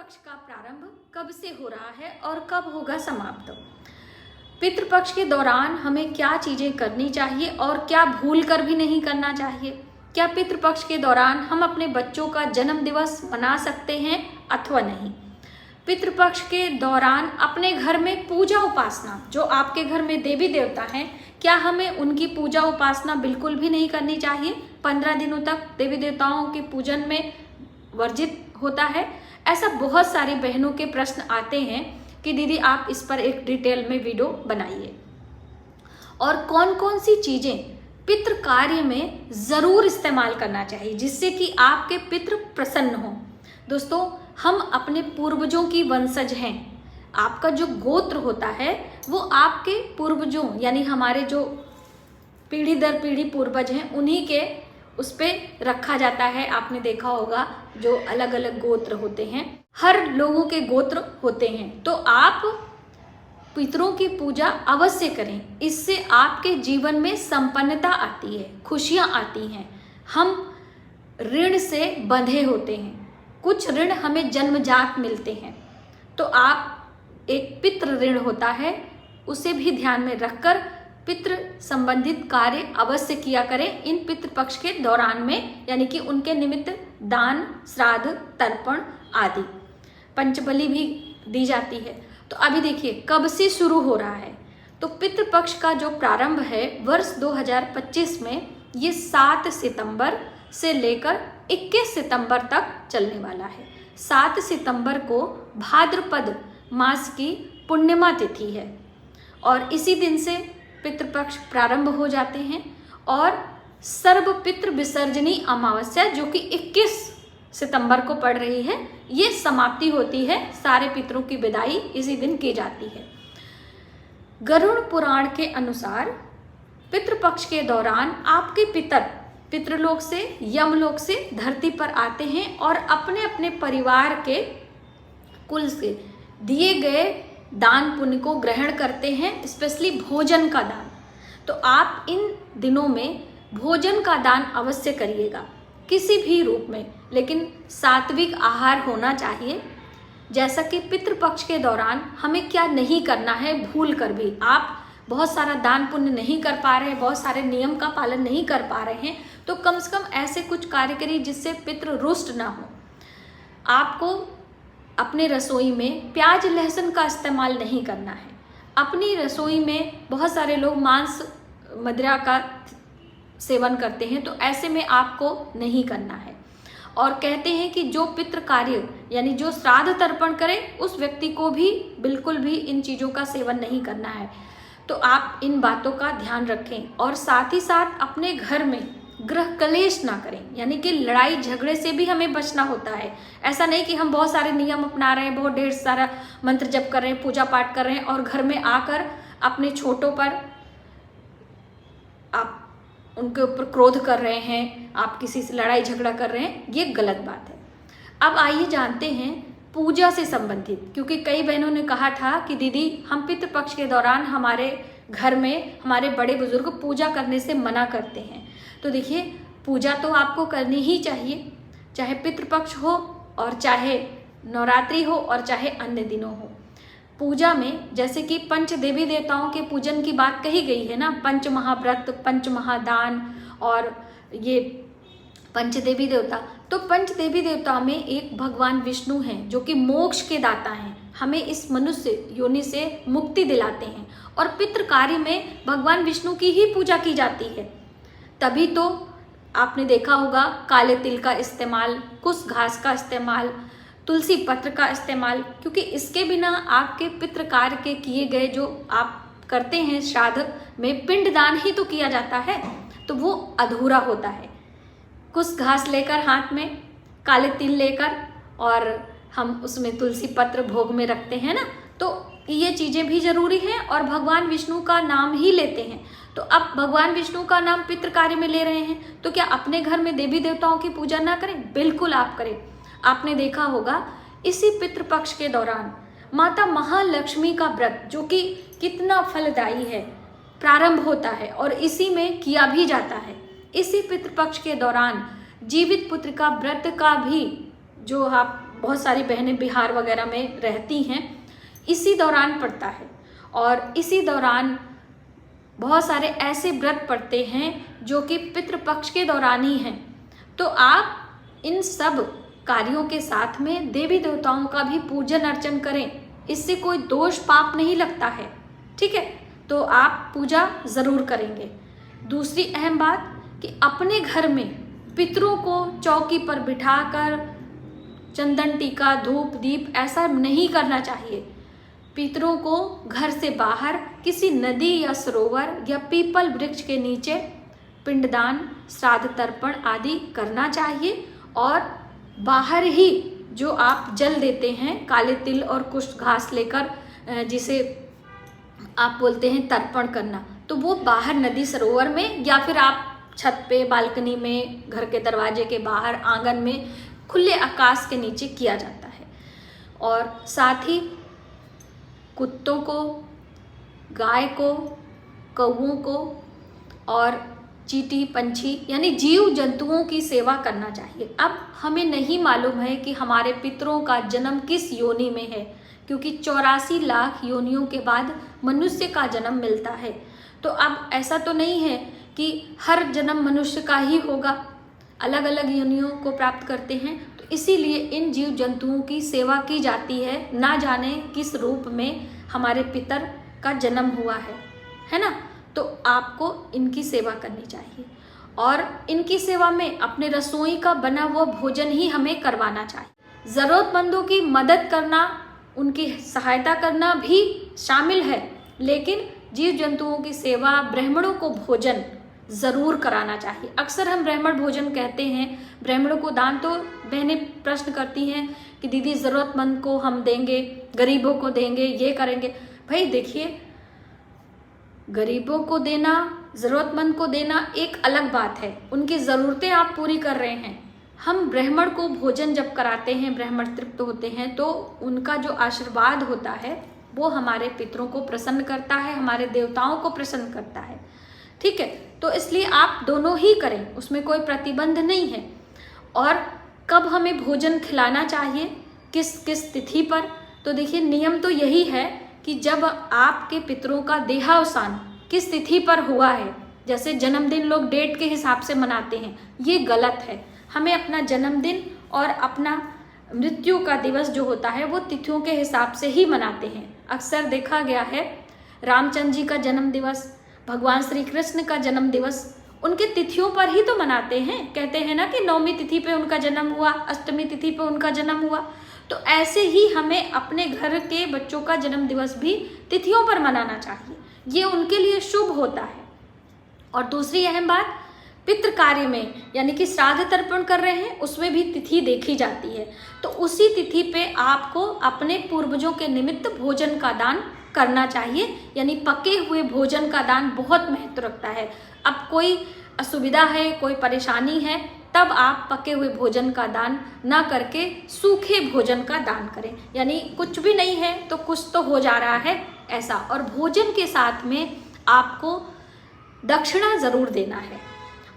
पितृपक्ष का प्रारंभ कब से हो रहा है और कब होगा समाप्त। पितृपक्ष के दौरान हमें क्या चीजें करनी चाहिए और क्या भूल कर भी नहीं करना चाहिए। क्या पितृपक्ष के दौरान हम अपने बच्चों का जन्म दिवस मना सकते हैं अथवा नहीं। पितृपक्ष के दौरान अपने घर में पूजा उपासना, जो आपके घर में देवी देवता हैं, क्या हमें उनकी पूजा उपासना बिल्कुल भी नहीं करनी चाहिए। 15 दिनों तक देवी देवताओं के पूजन में वर्जित होता है। ऐसा बहुत सारी बहनों के प्रश्न आते हैं कि दीदी आप इस पर एक डिटेल में वीडियो बनाइए। और कौन कौन सी चीजें पितृ कार्य में जरूर इस्तेमाल करना चाहिए जिससे कि आपके पितृ प्रसन्न हो। दोस्तों, हम अपने पूर्वजों की वंशज हैं। आपका जो गोत्र होता है वो आपके पूर्वजों यानी हमारे जो पीढ़ी दर पीढ़ी पूर्वज हैं उन्हीं के उस पर रखा जाता है। आपने देखा होगा जो अलग अलग गोत्र होते हैं, हर लोगों के गोत्र होते हैं। तो आप पितरों की पूजा अवश्य करें, इससे आपके जीवन में संपन्नता आती है, खुशियां आती हैं। हम ऋण से बंधे होते हैं, कुछ ऋण हमें जन्मजात मिलते हैं, तो आप एक पितृ ऋण होता है उसे भी ध्यान में रखकर पितृ संबंधित कार्य अवश्य किया करें इन पितृपक्ष के दौरान में, यानी कि उनके निमित्त दान, श्राद्ध, तर्पण आदि, पंचबलि भी दी जाती है। तो अभी देखिए कब से शुरू हो रहा है। तो पितृपक्ष का जो प्रारंभ है वर्ष 2025 में, ये 7 सितंबर से लेकर 21 सितंबर तक चलने वाला है। 7 सितंबर को भाद्रपद मास की पूर्णिमा तिथि है और इसी दिन से पितृपक्ष प्रारंभ हो जाते हैं और सर्व पितृ विसर्जनी अमावस्या जो कि 21 सितंबर को पड़ रही है, ये समाप्ति होती है। सारे पितरों की विदाई इसी दिन की जाती है। गरुड़ पुराण के अनुसार पितृपक्ष के दौरान आपके पितृलोक से, यमलोक से धरती पर आते हैं और अपने अपने परिवार के कुल से दिए गए दान पुण्य को ग्रहण करते हैं, स्पेशली भोजन का दान। तो आप इन दिनों में भोजन का दान अवश्य करिएगा किसी भी रूप में, लेकिन सात्विक आहार होना चाहिए। जैसा कि पितृपक्ष के दौरान हमें क्या नहीं करना है, भूल कर भी आप बहुत सारा दान पुण्य नहीं कर पा रहे हैं, बहुत सारे नियम का पालन नहीं कर पा रहे हैं, तो कम से कम ऐसे कुछ कार्य करिए जिससे पितृ रुष्ट ना हो। आपको अपने रसोई में प्याज लहसुन का इस्तेमाल नहीं करना है। अपनी रसोई में बहुत सारे लोग मांस मदिरा का सेवन करते हैं, तो ऐसे में आपको नहीं करना है। और कहते हैं कि जो पितृ कार्य यानी जो श्राद्ध तर्पण करे उस व्यक्ति को भी बिल्कुल भी इन चीज़ों का सेवन नहीं करना है। तो आप इन बातों का ध्यान रखें और साथ ही साथ अपने घर में गृह कलेश ना करें, यानी कि लड़ाई झगड़े से भी हमें बचना होता है। ऐसा नहीं कि हम बहुत सारे नियम अपना रहे हैं, बहुत ढेर सारा मंत्र जप कर रहे हैं, पूजा पाठ कर रहे हैं और घर में आकर अपने छोटों पर आप उनके ऊपर क्रोध कर रहे हैं, आप किसी से लड़ाई झगड़ा कर रहे हैं, ये गलत बात है। अब आइए जानते हैं पूजा से संबंधित, क्योंकि कई बहनों ने कहा था कि दीदी हम पितृपक्ष के दौरान हमारे घर में हमारे बड़े बुजुर्ग पूजा करने से मना करते हैं। तो देखिए पूजा तो आपको करनी ही चाहिए, चाहे पितृपक्ष हो और चाहे नवरात्रि हो और चाहे अन्य दिनों हो। पूजा में जैसे कि पंच देवी देवताओं के पूजन की बात कही गई है ना, पंच महाव्रत, पंच महादान और ये पंच देवी देवता। तो पंच देवी देवता में एक भगवान विष्णु हैं जो कि मोक्ष के दाता हैं, हमें इस मनुष्य योनि से मुक्ति दिलाते हैं और पितृ कार्य में भगवान विष्णु की ही पूजा की जाती है। तभी तो आपने देखा होगा काले तिल का इस्तेमाल, कुश घास का इस्तेमाल, तुलसी पत्र का इस्तेमाल, क्योंकि इसके बिना आपके पितृ कार्य के किए गए जो आप करते हैं श्राद्ध में पिंडदान ही तो किया जाता है, तो वो अधूरा होता है। कुश घास लेकर हाथ में, काले तिल लेकर और हम उसमें तुलसी पत्र भोग में रखते हैं ना, तो ये चीज़ें भी जरूरी हैं और भगवान विष्णु का नाम ही लेते हैं। तो अब भगवान विष्णु का नाम पितृ कार्य में ले रहे हैं, तो क्या अपने घर में देवी देवताओं की पूजा ना करें? बिल्कुल आप करें। आपने देखा होगा इसी पितृपक्ष के दौरान माता महालक्ष्मी का व्रत, जो कि कितना फलदायी है, प्रारंभ होता है और इसी में किया भी जाता है। इसी पितृपक्ष के दौरान जीवित पुत्र का व्रत का भी जो आप बहुत सारी बहनें बिहार वगैरह में रहती हैं, इसी दौरान पड़ता है। और इसी दौरान बहुत सारे ऐसे व्रत पड़ते हैं जो कि पितृपक्ष के दौरान ही हैं। तो आप इन सब कार्यों के साथ में देवी देवताओं का भी पूजन अर्चन करें, इससे कोई दोष पाप नहीं लगता है, ठीक है। तो आप पूजा ज़रूर करेंगे। दूसरी अहम बात कि अपने घर में पितरों को चौकी पर बिठाकर चंदन टीका धूप दीप ऐसा नहीं करना चाहिए। पितरों को घर से बाहर किसी नदी या सरोवर या पीपल वृक्ष के नीचे पिंडदान श्राद्ध तर्पण आदि करना चाहिए। और बाहर ही जो आप जल देते हैं काले तिल और कुछ घास लेकर, जिसे आप बोलते हैं तर्पण करना, तो वो बाहर नदी सरोवर में या फिर आप छत पे बालकनी में घर के दरवाजे के बाहर आंगन में खुले आकाश के नीचे किया जाता है। और साथ ही कुत्तों को, गाय को, कौवों को और चींटी पंछी यानी जीव जंतुओं की सेवा करना चाहिए। अब हमें नहीं मालूम है कि हमारे पितरों का जन्म किस योनि में है, क्योंकि 84 लाख योनियों के बाद मनुष्य का जन्म मिलता है। तो अब ऐसा तो नहीं है कि हर जन्म मनुष्य का ही होगा, अलग अलग योनियों को प्राप्त करते हैं। तो इसीलिए इन जीव जंतुओं की सेवा की जाती है, ना जाने किस रूप में हमारे पितर का जन्म हुआ है ना। तो आपको इनकी सेवा करनी चाहिए और इनकी सेवा में अपने रसोई का बना हुआ भोजन ही हमें करवाना चाहिए। ज़रूरतमंदों की मदद करना, उनकी सहायता करना भी शामिल है, लेकिन जीव जंतुओं की सेवा, ब्राह्मणों को भोजन ज़रूर कराना चाहिए। अक्सर हम ब्राह्मण भोजन कहते हैं, ब्राह्मणों को दान, तो बहनें प्रश्न करती हैं कि दीदी ज़रूरतमंद को हम देंगे, गरीबों को देंगे, ये करेंगे। भाई देखिए, गरीबों को देना, ज़रूरतमंद को देना एक अलग बात है, उनकी ज़रूरतें आप पूरी कर रहे हैं। हम ब्राह्मण को भोजन जब कराते हैं, ब्राह्मण तृप्त होते हैं, तो उनका जो आशीर्वाद होता है वो हमारे पितरों को प्रसन्न करता है, हमारे देवताओं को प्रसन्न करता है, ठीक है। तो इसलिए आप दोनों ही करें, उसमें कोई प्रतिबंध नहीं है। और कब हमें भोजन खिलाना चाहिए, किस किस तिथि पर, तो देखिए नियम तो यही है कि जब आपके पितरों का देहावसान किस तिथि पर हुआ है, जैसे जन्मदिन लोग डेट के हिसाब से मनाते हैं, ये गलत है। हमें अपना जन्मदिन और अपना मृत्यु का दिवस जो होता है वो तिथियों के हिसाब से ही मनाते हैं। अक्सर देखा गया है रामचंद्र जी का जन्म दिवस, भगवान श्री कृष्ण का जन्म दिवस उनके तिथियों पर ही तो मनाते हैं। कहते हैं ना कि 9वीं तिथि पे उनका जन्म हुआ, 8वीं तिथि पे उनका जन्म हुआ। तो ऐसे ही हमें अपने घर के बच्चों का जन्म दिवस भी तिथियों पर मनाना चाहिए, ये उनके लिए शुभ होता है। और दूसरी अहम बात, पितृ कार्य में यानी कि श्राद्ध तर्पण कर रहे हैं, उसमें भी तिथि देखी जाती है। तो उसी तिथि पे आपको अपने पूर्वजों के निमित्त भोजन का दान करना चाहिए, यानी पके हुए भोजन का दान बहुत महत्व रखता है। अब कोई असुविधा है, कोई परेशानी है, तब आप पके हुए भोजन का दान ना करके सूखे भोजन का दान करें, यानी कुछ भी नहीं है तो कुछ तो हो जा रहा है ऐसा। और भोजन के साथ में आपको दक्षिणा जरूर देना है।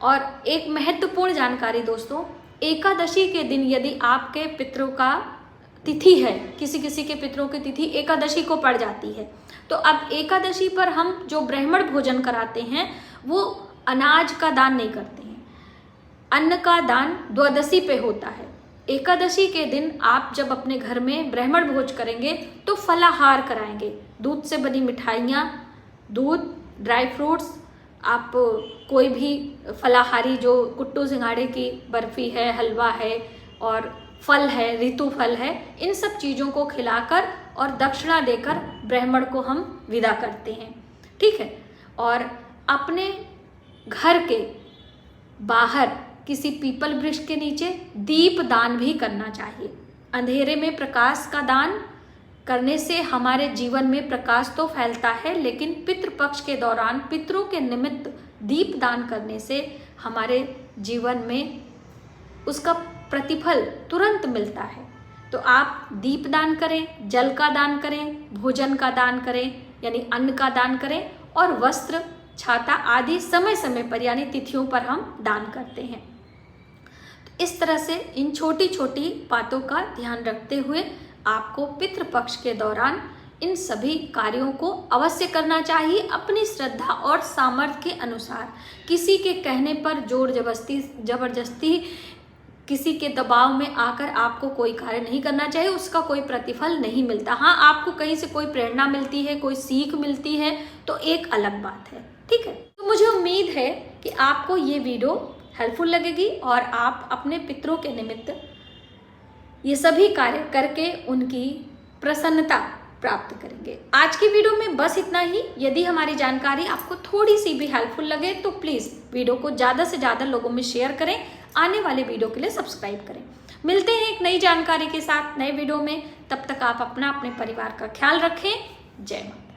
और एक महत्वपूर्ण जानकारी दोस्तों, एकादशी के दिन यदि आपके पितरों का तिथि है, किसी किसी के पितरों की तिथि एकादशी को पड़ जाती है, तो अब एकादशी पर हम जो ब्राह्मण भोजन कराते हैं वो अनाज का दान नहीं करते हैं, अन्न का दान द्वादशी पे होता है। एकादशी के दिन आप जब अपने घर में ब्राह्मण भोज करेंगे तो फलाहार कराएंगे, दूध से बनी मिठाइयाँ, दूध, ड्राई फ्रूट्स, आप कोई भी फलाहारी जो कुट्टू सिंघाड़े की बर्फ़ी है, हलवा है और फल है, ऋतु फल है, इन सब चीज़ों को खिलाकर और दक्षिणा देकर ब्राह्मण को हम विदा करते हैं, ठीक है। और अपने घर के बाहर किसी पीपल वृक्ष के नीचे दीप दान भी करना चाहिए। अंधेरे में प्रकाश का दान करने से हमारे जीवन में प्रकाश तो फैलता है, लेकिन पितृपक्ष के दौरान पितरों के निमित्त दीप दान करने से हमारे जीवन में उसका प्रतिफल तुरंत मिलता है। तो आप दीप दान करें, जल का दान करें, भोजन का दान करें यानी अन्न का दान करें, और वस्त्र, छाता आदि समय समय पर यानी तिथियों पर हम दान करते हैं। तो इस तरह से इन छोटी छोटी बातों का ध्यान रखते हुए आपको पितृपक्ष के दौरान इन सभी कार्यों को अवश्य करना चाहिए, अपनी श्रद्धा और सामर्थ्य के अनुसार। किसी के कहने पर जोर जबरदस्ती किसी के दबाव में आकर आपको कोई कार्य नहीं करना चाहिए, उसका कोई प्रतिफल नहीं मिलता। हाँ, आपको कहीं से कोई प्रेरणा मिलती है, कोई सीख मिलती है तो एक अलग बात है, ठीक है। तो मुझे उम्मीद है कि आपको ये वीडियो हेल्पफुल लगेगी और आप अपने पितरों के निमित्त ये सभी कार्य करके उनकी प्रसन्नता प्राप्त करेंगे। आज की वीडियो में बस इतना ही। यदि हमारी जानकारी आपको थोड़ी सी भी हेल्पफुल लगे तो प्लीज़ वीडियो को ज़्यादा से ज़्यादा लोगों में शेयर करें, आने वाले वीडियो के लिए सब्सक्राइब करें। मिलते हैं एक नई जानकारी के साथ नए वीडियो में। तब तक आप अपने परिवार का ख्याल रखें। जय मां।